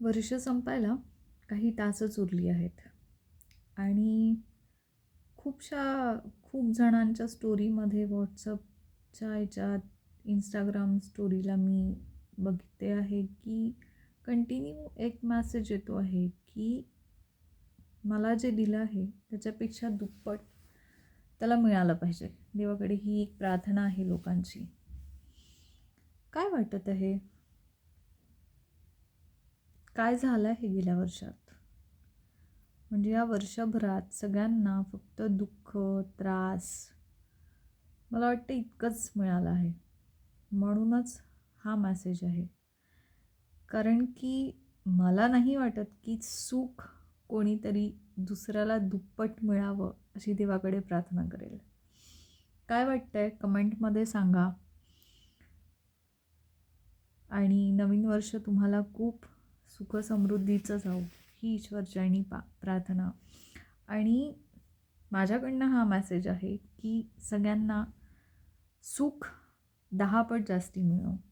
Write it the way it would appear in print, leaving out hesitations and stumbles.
वर्ष संपायला काही तासच उरली आहेत आणि खूप जणांच्या स्टोरीमध्ये व्हॉट्सअपच्या ह्याच्यात इंस्टाग्राम स्टोरीला मी बघते आहे की कंटिन्यू एक मेसेज येतो आहे की मला जे दिलं आहे त्याच्यापेक्षा दुप्पट त्याला मिळालं पाहिजे. देवाकडे ही एक प्रार्थना आहे लोकांची. काय वाटत आहे? काय झालं आहे गेल्या वर्षात? म्हणजे या वर्षभरात सगळ्यांना फक्त दुःख, त्रास, मला वाटतं इतकंच मिळालं आहे. म्हणूनच हा मेसेज आहे. कारण की मला नाही वाटत की सुख कोणीतरी दुसऱ्याला दुप्पट मिळावं अशी देवाकडे प्रार्थना करेल. काय वाटतंय कमेंटमध्ये सांगा. आणि नवीन वर्ष तुम्हाला खूप सुखसमृद्धीचं जाऊ ही ईश्वरचरणी प्रार्थना. आणि माझ्याकडनं हा मेसेज आहे की सगळ्यांना सुख 10 पट जास्ती मिळो.